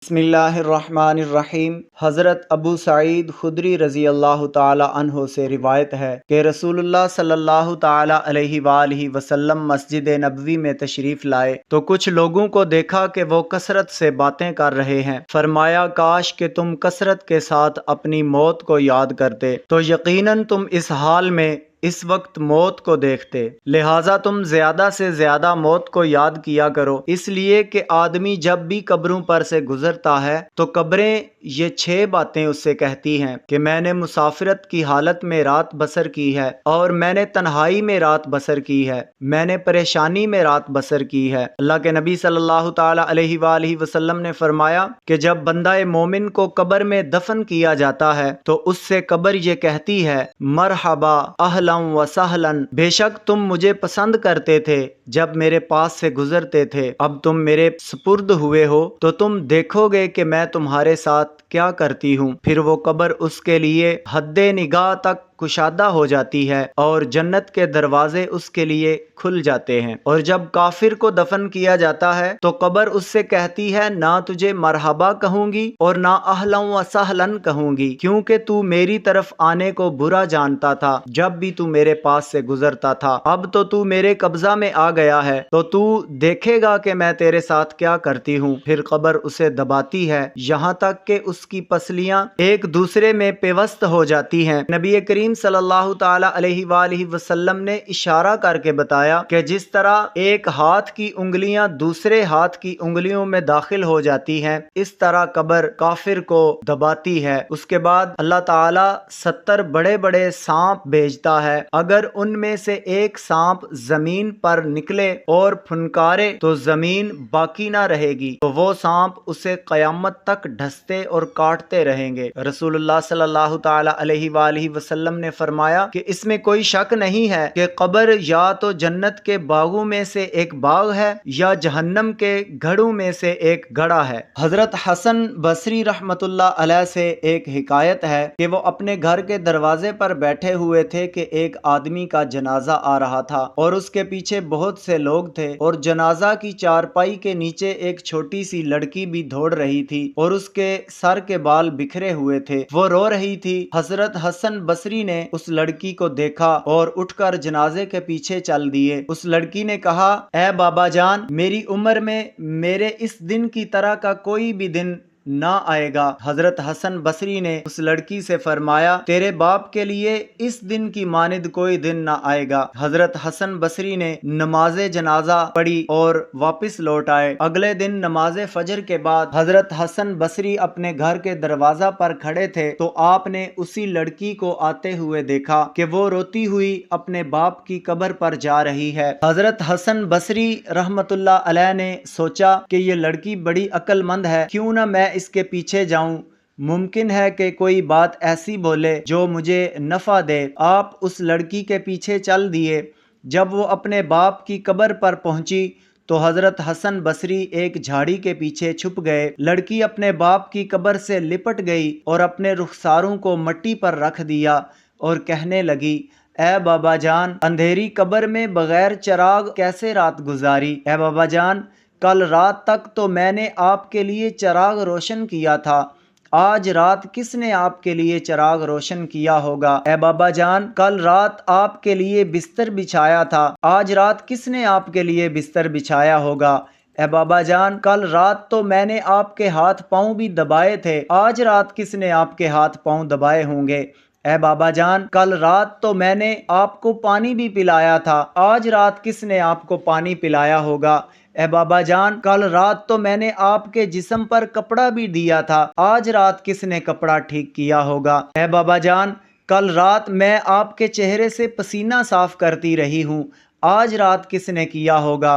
बिस्मिल्लाहिर्रहमानिर्रहीम। हज़रत अबू सईद खुदरी रज़ी अल्लाह ताला अन्हो से रिवायत है कि रसूलुल्लाह सल्लल्लाहु ताला अलैहि वसल्लम मस्जिद नबवी में तशरीफ़ लाए तो कुछ लोगों को देखा कि वो कसरत से बातें कर रहे हैं। फरमाया, काश कि तुम कसरत के साथ अपनी मौत को याद करते तो यकीनन तुम इस हाल में इस वक्त मौत को देखते। लिहाजा तुम ज्यादा से ज्यादा मौत को याद किया करो, इसलिए कि आदमी जब भी कब्रों पर से गुजरता है तो कब्रें ये 6 बातें उससे कहती हैं कि मैंने मुसाफिरत की हालत में रात बसर की है, और मैंने तन्हाई में रात बसर की है, मैंने परेशानी में रात बसर की है। अल्लाह के नबी सल्लल्लाहु ताला अलैहि वसल्लम ने फरमाया कि जब बंदा मोमिन को कब्र में दफन किया जाता है तो उससे कब्र ये कहती है, मरहबा अहलन व सहलन, बेशक तुम मुझे पसंद करते थे जब मेरे पास से गुजरते थे, अब तुम मेरे सुपुर्द हुए हो तो तुम देखोगे कि मैं तुम्हारे साथ क्या करती हूँ। फिर वो कब्र उसके लिए हद्दे निगाह तक कुशादा हो जाती है और जन्नत के दरवाजे उसके लिए खुल जाते हैं। और जब काफिर को दफन किया जाता है तो कब्र उससे कहती है, ना तुझे मरहबा कहूंगी और ना अहलन व सहलन कहूंगी, क्योंकि तू मेरी तरफ आने को बुरा जानता था जब भी तू मेरे पास से गुजरता था। अब तो तू मेरे कब्जा में आ गया है तो तू देखेगा कि मैं तेरे साथ क्या करती हूँ। फिर कब्र उसे दबाती है यहाँ तक कि उसकी पसलियां एक दूसरे में पेवस्त हो जाती हैं। नबी करीम सल्लल्लाहु ताला अलैहि वसल्लम ने इशारा करके बताया कि जिस तरह एक हाथ की उंगलियां दूसरे हाथ की उंगलियों में दाखिल हो जाती हैं, इस तरह कब्र काफिर को दबाती है। उसके बाद अल्लाह ताला 70 बड़े बड़े सांप भेजता है। अगर उनमें से एक सांप जमीन पर निकले और फुनकारे तो जमीन बाकी ना रहेगी, तो वो सांप उसे कयामत तक ढसते और काटते रहेंगे। रसूलुल्लाह सल्लल्लाहु ताला अलैहि वसल्लम ने फरमाया कि इसमें कोई शक नहीं है कि कब्र या तो जन्नत के बागों में से एक बाग है या जहन्नम के घड़ों में से एक घड़ा है। हजरत हसन बसरी रहमतुल्लाह अलैह से एक हिकायत है कि वो अपने घर के दरवाजे पर बैठे हुए थे कि एक आदमी का जनाजा आ रहा था और उसके पीछे बहुत से लोग थे, और जनाजा की चारपाई के नीचे एक छोटी सी लड़की भी दौड़ रही थी और उसके सर के बाल बिखरे हुए थे, वो रो रही थी। हजरत हसन बसरी ने उस लड़की को देखा और उठकर जनाजे के पीछे चल दिए। उस लड़की ने कहा, ऐ बाबा जान, मेरी उम्र में मेरे इस दिन की तरह का कोई भी दिन ना आएगा। हजरत हसन बसरी ने उस लड़की से फरमाया, तेरे बाप के लिए इस दिन की मानिद कोई दिन ना आएगा। हजरत हसन बसरी ने नमाजे जनाजा पढ़ी और वापस लौट आए। अगले दिन नमाजे फजर के बाद हजरत हसन बसरी अपने घर के दरवाजा पर खड़े थे तो आपने उसी लड़की को आते हुए देखा कि वो रोती हुई अपने बाप की कब्र पर जा रही है। हजरत हसन बसरी रहमतुल्लाह अलैह ने सोचा कि ये लड़की बड़ी अक्लमंद है, क्यों ना मैं इसके पीछे जाऊं, मुमकिन है कि कोई बात ऐसी बोले जो मुझे नफा दे। आप उस लड़की के पीछे चल दिए। जब वो अपने बाप की कब्र पर पहुंची तो हजरत हसन बसरी एक झाड़ी के पीछे छुप गए। लड़की अपने बाप की कब्र से लिपट गई और अपने रुखसारों को मिट्टी पर रख दिया और कहने लगी, ए बाबा जान, अंधेरी कब्र में बगैर चिराग कैसे रात गुजारी। ए बाबा जान, कल रात तक तो मैंने आपके लिए चिराग रोशन किया था, आज रात किसने आपके लिए चिराग रोशन किया होगा। ए बाबा जान, कल रात आपके लिए बिस्तर बिछाया था, आज रात किसने आपके लिए बिस्तर बिछाया होगा। ए बाबा जान, कल रात तो मैंने आपके हाथ पांव भी दबाए थे, आज रात किसने आपके हाथ पांव दबाए होंगे। ए बाबा जान, कल रात तो मैंने आपको पानी भी पिलाया था, आज रात किसने आपको पानी पिलाया होगा। ए बाबा जान, कल रात तो मैंने आपके जिस्म पर कपड़ा भी दिया था, आज रात किसने कपड़ा ठीक किया होगा। ए बाबा जान, कल रात मैं आपके चेहरे से पसीना साफ करती रही हूँ, आज रात किसने किया होगा।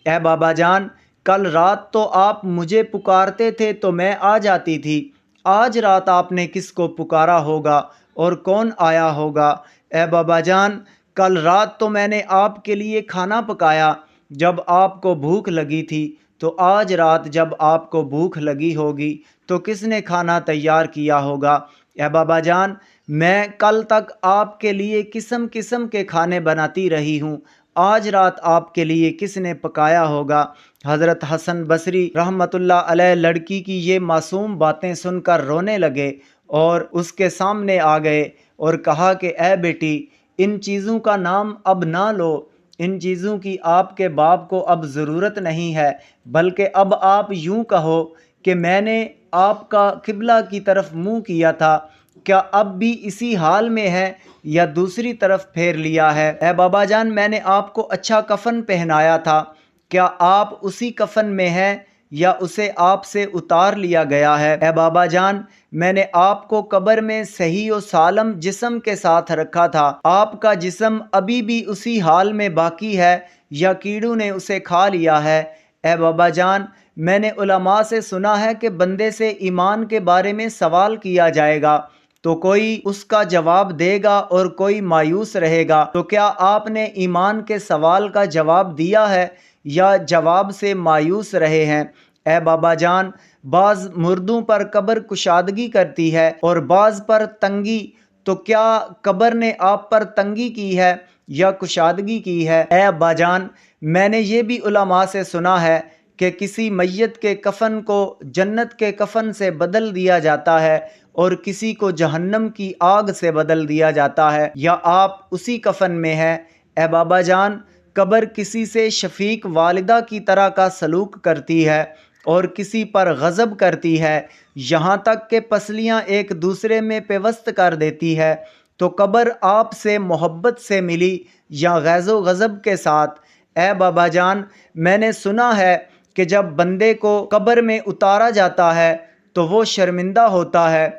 ए बाबा जान, कल रात तो आप मुझे पुकारते थे तो मैं आ जाती थी, आज रात आपने किसको पुकारा होगा और कौन आया होगा। ए बाबा जान, कल रात तो मैंने आपके लिए खाना पकाया जब आपको भूख लगी थी, तो आज रात जब आपको भूख लगी होगी तो किसने खाना तैयार किया होगा। ए बाबा जान, मैं कल तक आपके लिए किस्म किस्म के खाने बनाती रही हूँ, आज रात आपके लिए किसने पकाया होगा। حضرت حسن بصری رحمۃ اللہ علیہ لڑکی کی یہ معصوم باتیں سن کر رونے لگے اور اس کے سامنے آ گئے اور کہا کہ اے بیٹی، ان چیزوں کا نام اب نہ لو، ان چیزوں کی آپ کے باپ کو اب ضرورت نہیں ہے، بلکہ اب آپ یوں کہو کہ میں نے آپ کا قبلہ کی طرف منہ کیا تھا، کیا اب بھی اسی حال میں ہے یا دوسری طرف پھیر لیا ہے؟ اے بابا جان، میں نے آپ کو اچھا کفن پہنایا تھا، کیا آپ اسی کفن میں ہیں یا اسے آپ سے اتار لیا گیا ہے؟ اے بابا جان، میں نے آپ کو قبر میں صحیح و سالم جسم کے ساتھ رکھا تھا، آپ کا جسم ابھی بھی اسی حال میں باقی ہے یا کیڑوں نے اسے کھا لیا ہے؟ اے بابا جان، میں نے علماء سے سنا ہے کہ بندے سے ایمان کے بارے میں سوال کیا جائے گا تو کوئی اس کا جواب دے گا اور کوئی مایوس رہے گا، تو کیا آپ نے ایمان کے سوال کا جواب دیا ہے یا جواب سے مایوس رہے ہیں؟ اے بابا جان، بعض مردوں پر قبر کشادگی کرتی ہے اور بعض پر تنگی، تو کیا قبر نے آپ پر تنگی کی ہے یا کشادگی کی ہے؟ اے ابا جان، میں نے یہ بھی علماء سے سنا ہے کہ کسی میت کے کفن کو جنت کے کفن سے بدل دیا جاتا ہے اور کسی کو جہنم کی آگ سے بدل دیا جاتا ہے، یا آپ اسی کفن میں ہیں؟ اے بابا جان، قبر کسی سے شفیق والدہ کی طرح کا سلوک کرتی ہے اور کسی پر غضب کرتی ہے، یہاں تک کہ پسلیاں ایک دوسرے میں پیوست کر دیتی ہے، تو قبر آپ سے محبت سے ملی یا غیظ و غضب کے ساتھ؟ اے بابا جان، میں نے سنا ہے کہ جب بندے کو قبر میں اتارا جاتا ہے تو وہ شرمندہ ہوتا ہے،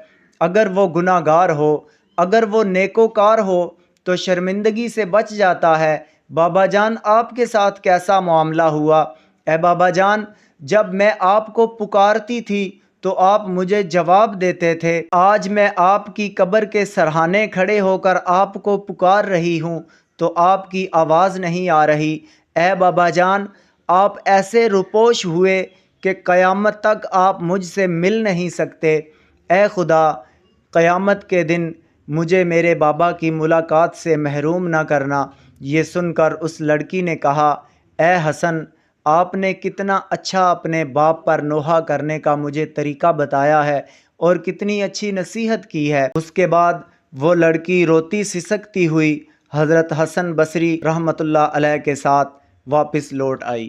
اگر وہ گناہ گار ہو، اگر وہ نیکوکار ہو تو شرمندگی سے بچ جاتا ہے۔ بابا جان، آپ کے ساتھ کیسا معاملہ ہوا؟ اے بابا جان، جب میں آپ کو پکارتی تھی تو آپ مجھے جواب دیتے تھے، آج میں آپ کی قبر کے سرہانے کھڑے ہو کر آپ کو پکار رہی ہوں تو آپ کی آواز نہیں آ رہی۔ اے بابا جان، آپ ایسے روپوش ہوئے کہ قیامت تک آپ مجھ سے مل نہیں سکتے۔ اے خدا، قیامت کے دن مجھے میرے بابا کی ملاقات سے محروم نہ کرنا۔ یہ سن کر اس لڑکی نے کہا، اے حسن، آپ نے کتنا اچھا اپنے باپ پر نوحہ کرنے کا مجھے طریقہ بتایا ہے اور کتنی اچھی نصیحت کی ہے۔ اس کے بعد وہ لڑکی روتی سسکتی ہوئی حضرت حسن بصری رحمۃ اللہ علیہ کے ساتھ واپس لوٹ آئی۔